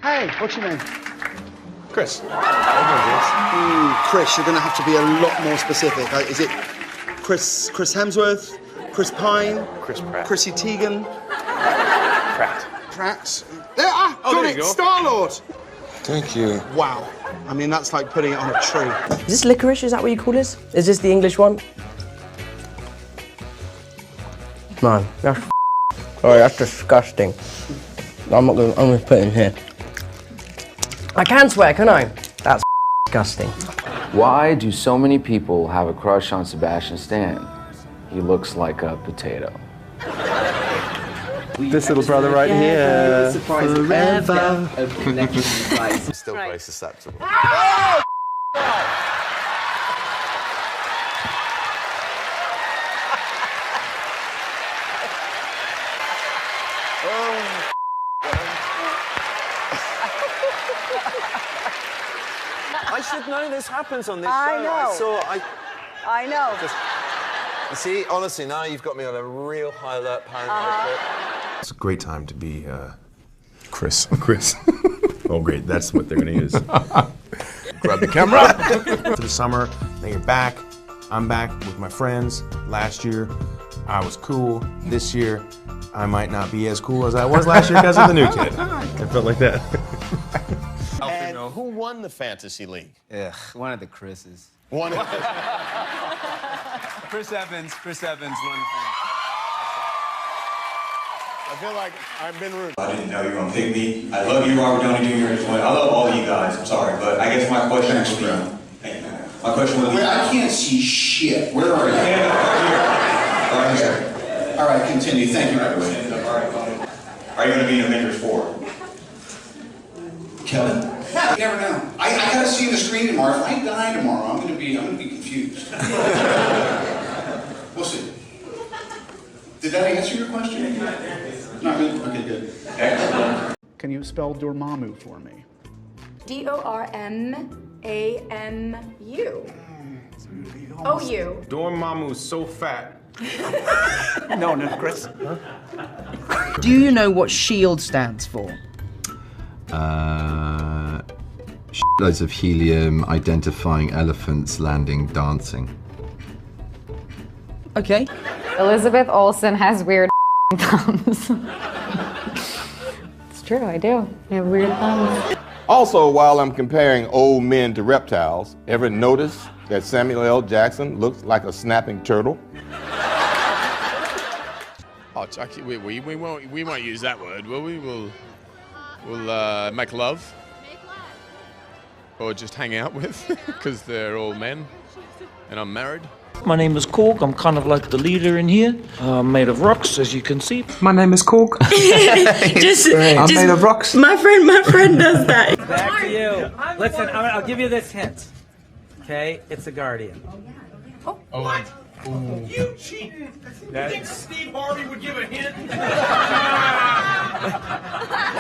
Hey, what's your name? Chris. Chris, you're going to have to be a lot more specific. Is it Chris Hemsworth? Chris Pine? Chris Pratt. Chrissy Teigen? Pratt. There, got it! Star-Lord! Thank you. Wow. I mean, that's like putting it on a tree. Is this licorice? Is that what you call this? Is this the English one? No, that's oh, that's disgusting. I'm gonna put it in here. I can swear, can I? That's disgusting. Why do so many people have a crush on Sebastian Stan? He looks like a potato. This little brother right here. Forever. Still very susceptible. I should know this happens on this show. I know. You see, honestly, now you've got me on a real high alert paranoid. It's a great time to be Chris. Oh, great. That's what they're going to use. Grab the camera. To the summer. Now you're back. I'm back with my friends. Last year, I was cool. This year, I might not be as cool as I was last year because of the new kid. It felt like that. And who won the Fantasy League? Ugh, one of the Chris's. One of Chris Evans won the thing. I feel like I've been rude. I didn't know you were going to pick me. I love you, Robert Downey Jr. as well. I love all of you guys. I'm sorry, but I guess my question would be... My question would be... I can't see shit. Where are you? Right here. All right, continue. Thank you. Are you going to be in Avengers 4? Kevin? You never know. I got to see the screen tomorrow. If I die tomorrow, I'm going to be confused. We'll see. Did that answer your question? Not really? Okay, good. Excellent. Can you spell Dormammu for me? D-O-R-M-A-M-U. O-U. Dormammu's so fat. No, Chris. Do you know what SHIELD stands for? Loads of helium, identifying elephants, landing, dancing. Okay. Elizabeth Olsen has weird thumbs. It's true, I do. I have weird thumbs. Also, while I'm comparing old men to reptiles, ever notice that Samuel L. Jackson looks like a snapping turtle? Oh, Chucky, we won't use that word, will we? We'll make love. Or just hang out with, because they're all men, and I'm married. My name is Cork. I'm kind of like the leader in here. I'm made of rocks, as you can see. My name is Cork. I'm made of rocks. My friend does that. Back to you. Listen, I'll give you this hint. Okay, it's a Guardian. Oh, what? Ooh. You cheating! You think Steve Harvey would give a hint?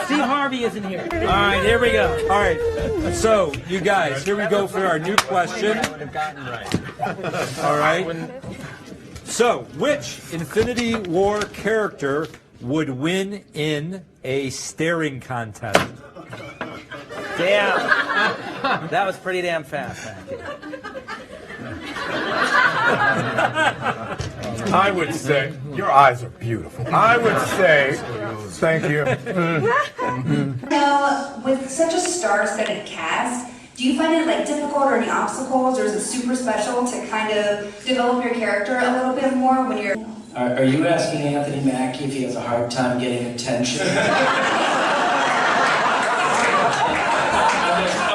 Steve Harvey isn't here. All right, here we go. All right, so you guys, here we go for our new question. All right. So, which Infinity War character would win in a staring contest? Damn. That was pretty damn fast, actually. I would say, your eyes are beautiful. I would say, thank you. Now, with such a star-studded cast, do you find it difficult or any obstacles, or is it super special to kind of develop your character a little bit more when you're... Are you asking Anthony Mackie if he has a hard time getting attention? I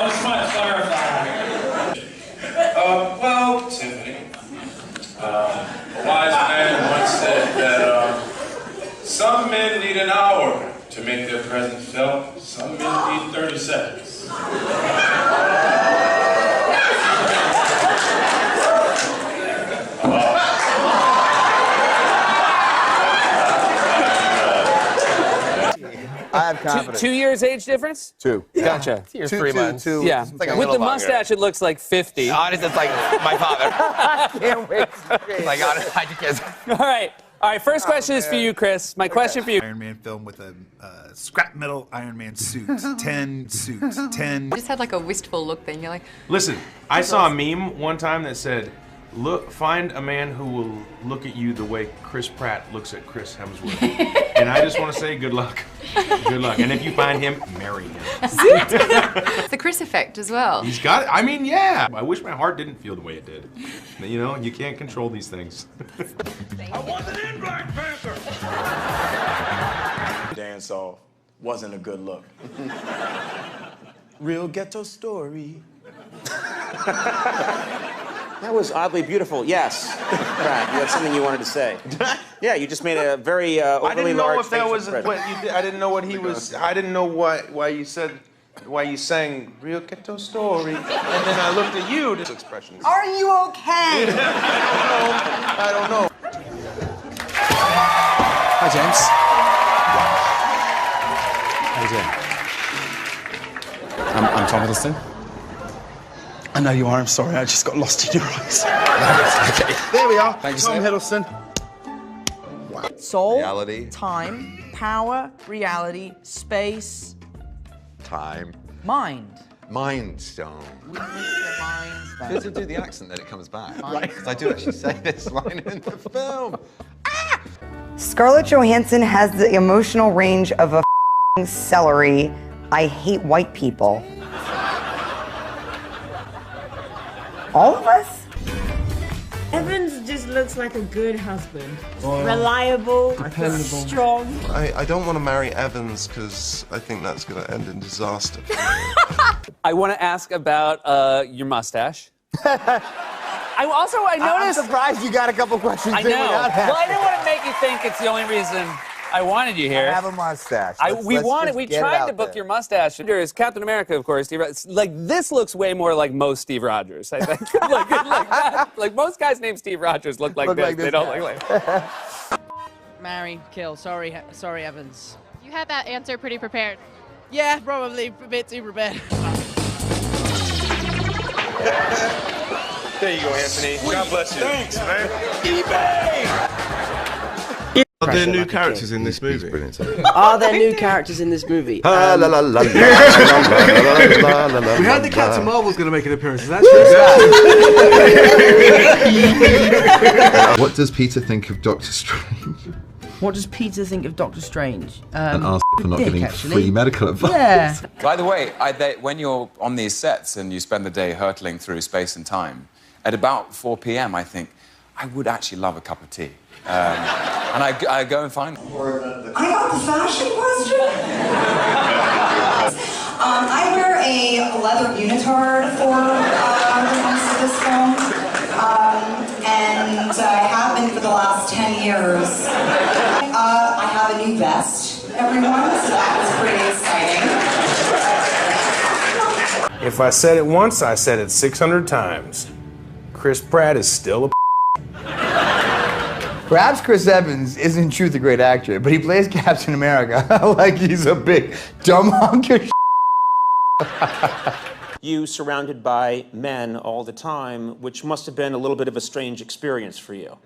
was trying to clarify. Well, Tiffany, a wise man once said that some men need an hour to make their presence felt, some men need 30 seconds. I have confidence. 2 years age difference? 2. Gotcha. You're 3 months. 2. Yeah. Like With the mustache, it looks like 50. Honestly, it's like my father. Can't wait. Like, hide your kids. All right. All right, first question is for you, Chris. My question for you. Iron Man film with a scrap metal Iron Man suit. 10 suits. 10. You just had like a wistful look then. You're like, Listen, I saw a meme one time that said, "Look, find a man who will look at you the way Chris Pratt looks at Chris Hemsworth." And I just want to say good luck. Good luck. And if you find him, marry him. it's the Chris effect as well. He's got it. I mean, yeah. I wish my heart didn't feel the way it did. You know, you can't control these things. I wasn't in Black Panther. Dance off wasn't a good look. Real ghetto story. That was oddly beautiful. Yes, Pratt, you had something you wanted to say. Yeah, you just made a very overly large I didn't know if that was facial what you did. I didn't know what he was. I didn't know why you sang "Real Ghetto Story," and then I looked at you. This expression. Are you okay? I don't know. Hi, James. How you doing? I'm Tom Hiddleston. I know you are. I'm sorry. I just got lost in your eyes. Okay. There we are. Thank you, Tom sir. Hiddleston. Soul, Reality. time, power, reality, space, Time. mind. Mind Stone. We mix the minds back. Good to do the accent that it comes back. Right. Because I do actually say this line in the film. Scarlett Johansson has the emotional range of a celery. I hate white people. All of us? Evans just looks like a good husband. Reliable, Dependable. strong. I don't want to marry Evans because I think that's going to end in disaster. I want to ask about your mustache. I noticed. I'm surprised you got a couple questions. I know. in without Well, I asking. didn't want to make you think it's the only reason I wanted you here. I have a mustache. We tried to book book your mustache. There's Captain America, of course. Steve. Like this looks way more like most Steve Rogers. I think. like most guys named Steve Rogers look like this. They don't look like. Marry, kill. Sorry, Evans. You had that answer pretty prepared. Yeah, probably a bit too prepared. There you go, Anthony. God bless you. Thanks, man. Are there new characters in this movie? Are there new characters in this movie? We heard that Captain Marvel's going to make an appearance. Is that true? What does Peter think of Doctor Strange? What does Peter think of Doctor Strange? And ask for not getting free medical advice. Yeah. By the way, when you're on these sets and you spend the day hurtling through space and time, at about 4 p.m. I think, I would actually love a cup of tea. And I go and find them. I got the fashion question. I wear a leather unitard for most of this film, and I have been for the last 10 years. I have a new vest, everyone, so that was pretty exciting. If I said it once, I said it 600 times. Chris Pratt is still a Perhaps Chris Evans is in truth a great actor, but he plays Captain America like he's a big dumb hunk of You surrounded by men all the time, which must have been a little bit of a strange experience for you.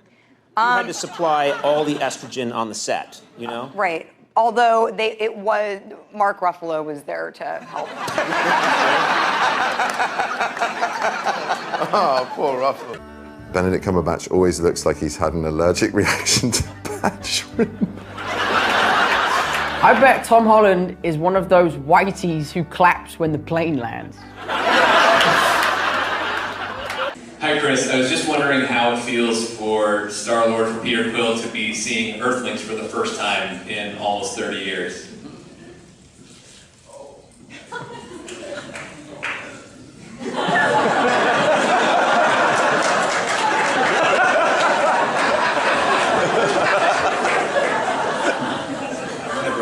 You had to supply all the estrogen on the set, you know? Right. Although it was Mark Ruffalo was there to help. Oh, poor Ruffalo. Benedict Cumberbatch always looks like he's had an allergic reaction to bad shrimp. I bet Tom Holland is one of those whiteys who claps when the plane lands. Hi, Chris. I was just wondering how it feels for Star-Lord, for Peter Quill, to be seeing Earthlings for the first time in almost 30 years.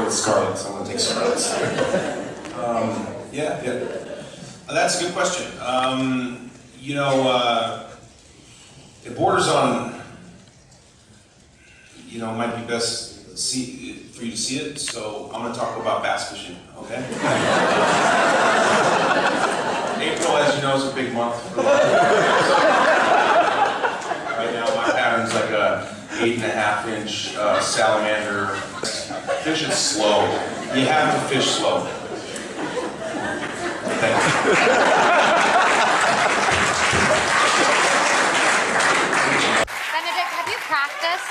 Scarlet, so I'm gonna take Scarlet's. Yeah. That's a good question. It borders on, might be best for you to see it, so I'm gonna talk about bass fishing, okay? April, as you know, is a big month for right now, my pattern's like a 8.5-inch salamander. Fish it slow. You have to fish slow. Thank you. Benedict, have you practiced?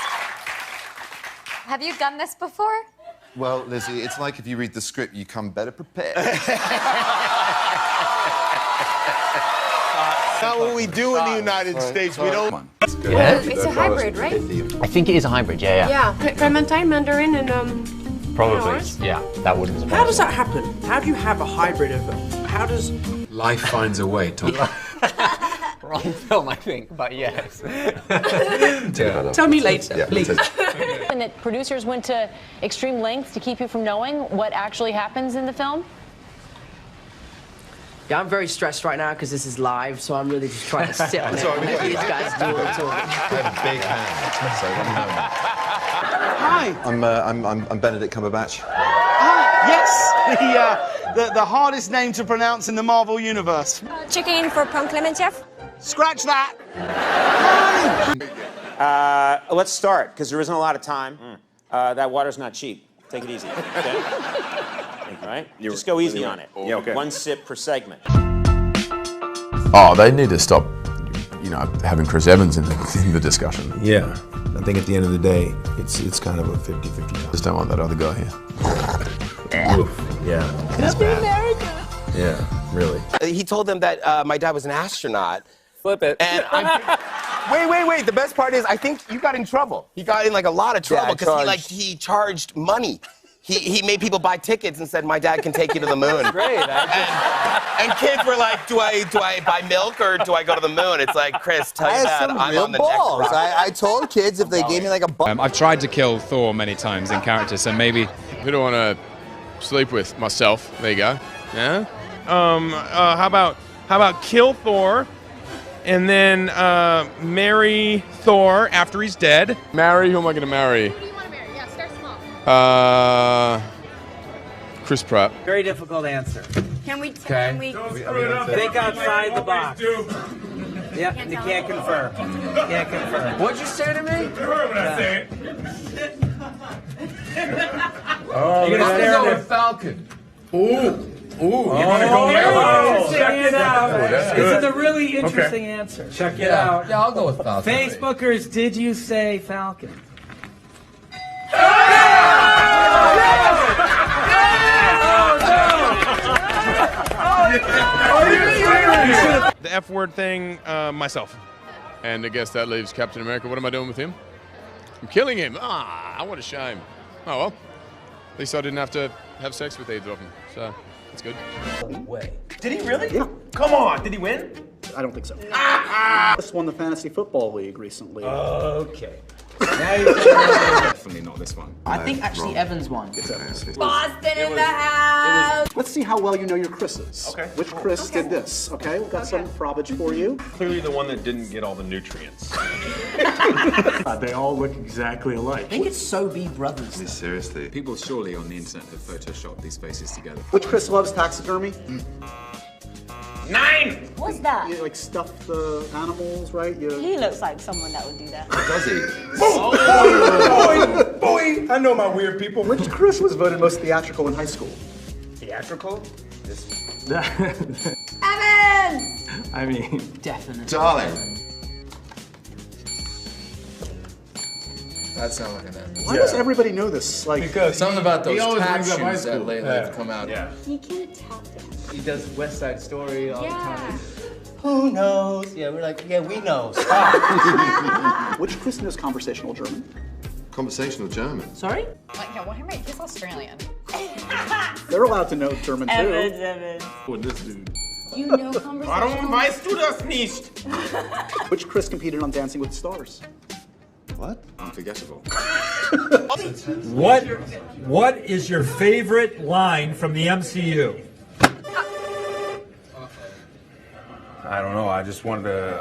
Have you done this before? Well, Lizzie, it's like if you read the script, you come better prepared. Not what we do in the United States. We don't. Yeah. It's a hybrid, right? I think it is a hybrid, yeah. Yeah, Clementine, Mandarin, and Probably, yeah. That wouldn't surprise How does that happen? How do you have a hybrid of them? How does... Life finds a way, Tom. Wrong film, I think, but yes. Tell me later, please. And that producers went to extreme lengths to keep you from knowing what actually happens in the film? Yeah, I'm very stressed right now because this is live, so I'm really just trying to sit on it and let these guys do it. I have a big hand, so let me know. Hi. I'm Benedict Cumberbatch. Yes, the hardest name to pronounce in the Marvel universe. Chicken for Prom Clementiev? Scratch that. Let's start, because there isn't a lot of time. That water's not cheap. Take it easy, okay? All right? Just go easy on it. Yeah, okay. 1 sip per segment. Oh, they need to stop, having Chris Evans in the discussion. Yeah. I think at the end of the day, it's kind of a 50-50. Just don't want that other guy here. Oof. Yeah. That's bad. Yeah, really. He told them that my dad was an astronaut. Flip it. And wait. The best part is, I think you got in trouble. He got in like a lot of trouble because he charged money. He made people buy tickets and said, "My dad can take you to the moon." Great. And kids were like, "Do I buy milk or do I go to the moon?" It's like, Chris, tell your dad I'm on the next rocket. I told kids if they gave me like a buck. I've tried to kill Thor many times in character, so maybe. Who do I want to sleep with? Myself. There you go. Yeah. How about kill Thor, and then marry Thor after he's dead? Marry? Who am I going to marry? Who do you want to marry? Yeah, start small. Chris Pratt. Very difficult answer. Can we think outside the box? Yeah, you can't confirm. Can't confirm. What'd you say to me? You heard what I said. Oh, you're gonna stare at Falcon. Ooh. You want to go there? Check it out. This is a really interesting answer. Check it out. Yeah, I'll go with Falcon. Facebookers, did you say Falcon? The F word thing, myself. And I guess that leaves Captain America. What am I doing with him? I'm killing him. What a shame. Oh well. At least I didn't have to have sex with either of them. So that's good. No way. Did he really? Yeah. Come on. Did he win? I don't think so. Just won the Fantasy Football League recently. Okay. Definitely not this one. I think actually Evans won. Boston in the house! Let's see how well you know your Chris's. Okay. Which Chris did this, okay? We've got some probage for you. Clearly the one that didn't get all the nutrients. They all look exactly alike. I think it's So Be Brothers. Seriously. People surely on the internet have photoshopped these faces together. Which Chris loves taxidermy? 9! What's that? You like stuff the animals, right? He looks like someone that would do that. Does he? Boy! I know my weird people. Which Chris was voted most theatrical in high school? Theatrical? Evans! I mean... Definitely. Darling. That sounds like an answer. Why does everybody know this? Like, Because something about those always tap brings up high shoes that school. lately have come out. Yeah. He can tap dance. He does West Side Story all Yeah. the time. Who knows? Yeah, we're like, yeah, we know. Stop. which Chris knows conversational German? Conversational German. Sorry? Like, no, why am I? He's Australian. They're allowed to know German too. Evans. With this dude. You know conversational. Warum weißt du das nicht? Which Chris competed on Dancing with the Stars? What? Unforgettable. What is your favorite line from the MCU? I don't know. I just wanted to.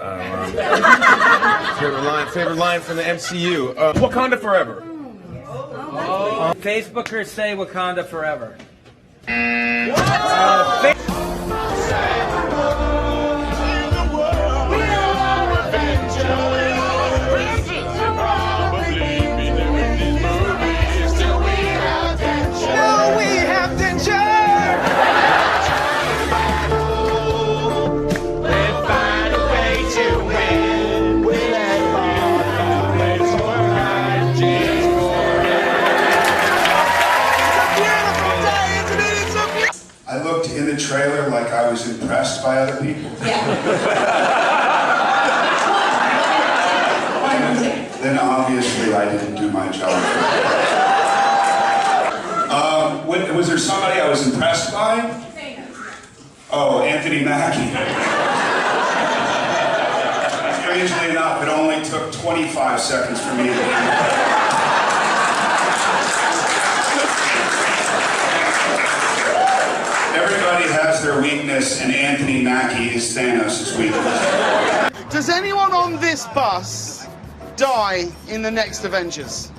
favorite line from the MCU. Wakanda Forever. Facebookers say Wakanda forever. by other people. Then obviously I didn't do my job. Was there somebody I was impressed by? Oh, Anthony Mackie. Strangely enough, it only took 25 seconds for me to Everybody has their weakness, and Anthony Mackie is Thanos' weakness. Does anyone on this bus die in the next Avengers?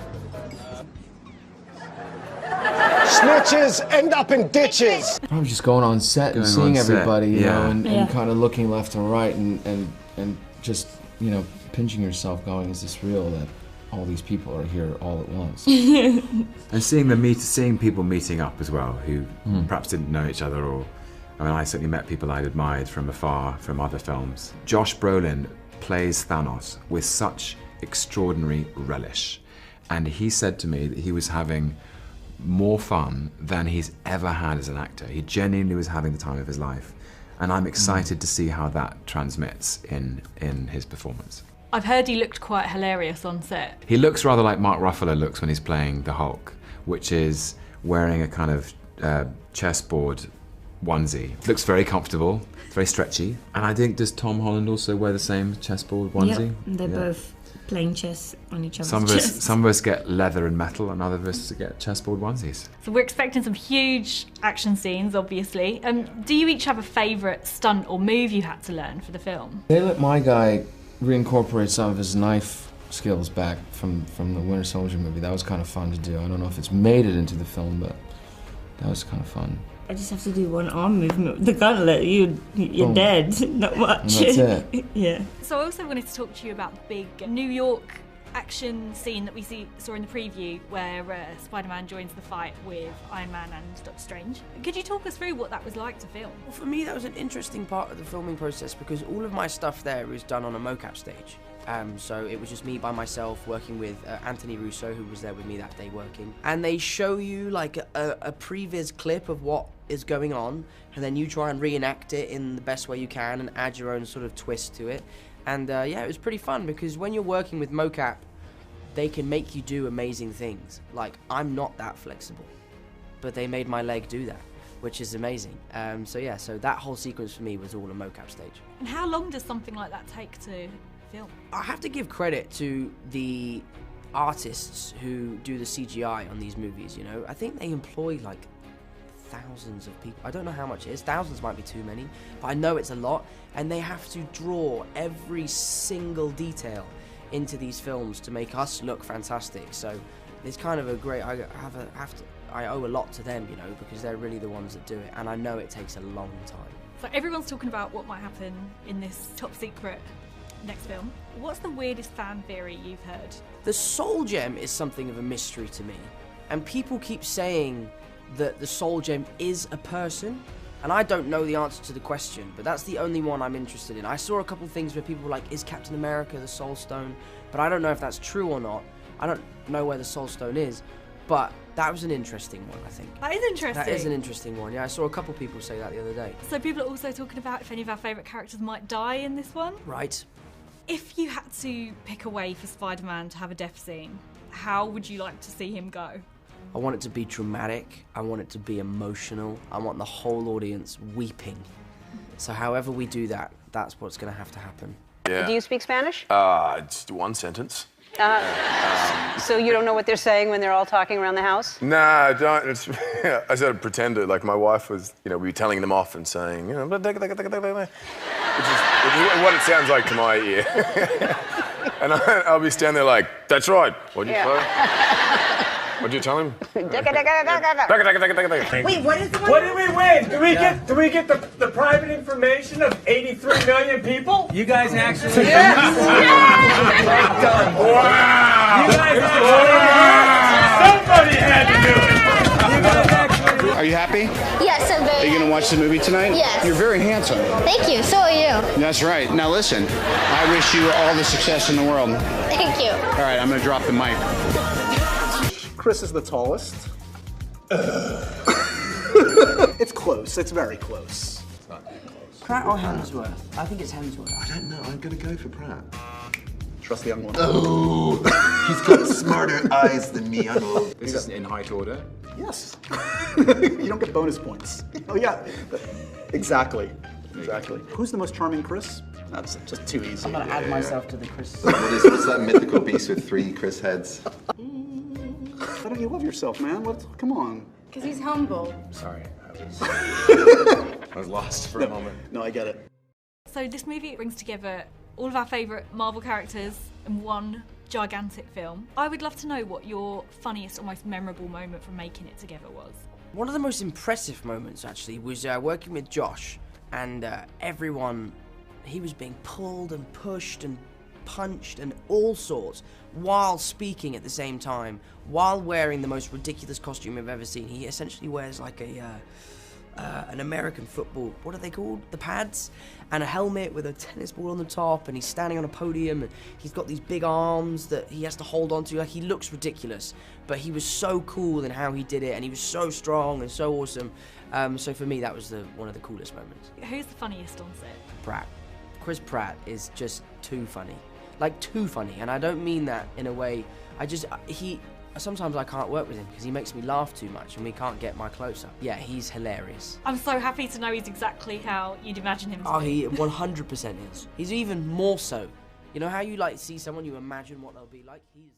Snitches end up in ditches. Probably just going on set and seeing everybody, you know, and kind of looking left and right and just, you know, pinching yourself going, is this real that all these people are here all at once? And seeing people meeting up as well who perhaps didn't know each other, or I mean, I certainly met people I'd admired from afar from other films. Josh Brolin plays Thanos with such extraordinary relish, and he said to me that he was having more fun than he's ever had as an actor. He genuinely was having the time of his life, and I'm excited to see how that transmits in his performance. I've heard he looked quite hilarious on set. He looks rather like Mark Ruffalo looks when he's playing the Hulk, which is wearing a kind of chessboard onesie. Looks very comfortable, very stretchy. And I think, does Tom Holland also wear the same chessboard onesie? Yep, they're both playing chess on each other's chests. Some of us get leather and metal, and other of us get chessboard onesies. So we're expecting some huge action scenes, obviously. Do you each have a favourite stunt or move you had to learn for the film? They let my guy reincorporate some of his knife skills back from the Winter Soldier movie. That was kind of fun to do. I don't know if it's made it into the film, but that was kind of fun. I just have to do one arm movement. The gauntlet, you're Boom. dead. Not much. And that's it. Yeah. So I also wanted to talk to you about the big New York action scene that we saw in the preview where Spider-Man joins the fight with Iron Man and Doctor Strange. Could you talk us through what that was like to film? Well, for me, that was an interesting part of the filming process because all of my stuff there is done on a mocap stage. So it was just me by myself working with Anthony Russo, who was there with me that day working. And they show you like a previs clip of what is going on, and then you try and reenact it in the best way you can and add your own sort of twist to it. And yeah, it was pretty fun because when you're working with mocap, they can make you do amazing things. Like, I'm not that flexible, but they made my leg do that, which is amazing. So yeah, so that whole sequence for me was all a mocap stage. And how long does something like that take to film? I have to give credit to the artists who do the CGI on these movies, you know. I think they employ like thousands of people. I don't know how much it is. Thousands might be too many, but I know it's a lot. And they have to draw every single detail into these films to make us look fantastic. So it's kind of a great, I owe a lot to them, you know, because they're really the ones that do it. And I know it takes a long time. So everyone's talking about what might happen in this top secret next film. What's the weirdest fan theory you've heard? The Soul Gem is something of a mystery to me. And people keep saying that the Soul Gem is a person, and I don't know the answer to the question, but that's the only one I'm interested in. I saw a couple things where people were like, is Captain America the Soul Stone? But I don't know if that's true or not. I don't know where the Soul Stone is, but that was an interesting one, I think. That is interesting. That is an interesting one, yeah. I saw a couple people say that the other day. So people are also talking about if any of our favourite characters might die in this one. Right. If you had to pick a way for Spider-Man to have a death scene, how would you like to see him go? I want it to be dramatic. I want it to be emotional. I want the whole audience weeping. So however we do that, that's what's going to have to happen. Yeah. Do you speak Spanish? Just one sentence. So you don't know what they're saying when they're all talking around the house? Nah, I don't. It's, I sort of pretend it. Like my wife was, you know, we were telling them off and saying, you know, which is what it sounds like to my ear. And I'll be standing there like, that's right. What'd you say? What'd you tell him? Wait, what is the one? What did we win? Do we get the private information of 83 million people? You guys actually. Yes! Done. Wow! You guys actually. Somebody had to do it. You guys actually. Are you happy? Yes, I'm very Are you going to watch the movie tonight? Yes. You're very handsome. Thank you. So are you. That's right. Now listen, I wish you all the success in the world. Thank you. All right, I'm going to drop the mic. Chris is the tallest. It's close. It's very close. It's not that close. Pratt or Hemsworth? I think it's Hemsworth. I don't know. I'm gonna go for Pratt. Trust the young one. Oh, he's got smarter eyes than me. I'm old. This is in height order. Yes. You don't get bonus points. Oh yeah. Exactly. Exactly. Who's the most charming Chris? That's just too easy. I'm gonna add myself to the Chris. What's that mythical beast with 3 Chris heads? Why don't you love yourself, man? Come on. Because he's humble. Sorry, I was lost for a moment. No, I get it. So this movie brings together all of our favourite Marvel characters in one gigantic film. I would love to know what your funniest or most memorable moment from making it together was. One of the most impressive moments, actually, was working with Josh, and everyone, he was being pulled and pushed and punched and all sorts while speaking at the same time, while wearing the most ridiculous costume I've ever seen. He essentially wears like an American football, what are they called? The pads? And a helmet with a tennis ball on the top, and he's standing on a podium, and he's got these big arms that he has to hold on to. Like, he looks ridiculous, but he was so cool in how he did it, and he was so strong and so awesome. So for me, that was one of the coolest moments. Who's the funniest on set? Pratt. Chris Pratt is just too funny. Like, too funny, and I don't mean that in a way, sometimes I can't work with him because he makes me laugh too much and we can't get my close-up. Yeah, he's hilarious. I'm so happy to know he's exactly how you'd imagine him to Oh, be. he 100% is. He's even more so. You know how you like see someone, you imagine what they'll be like? He's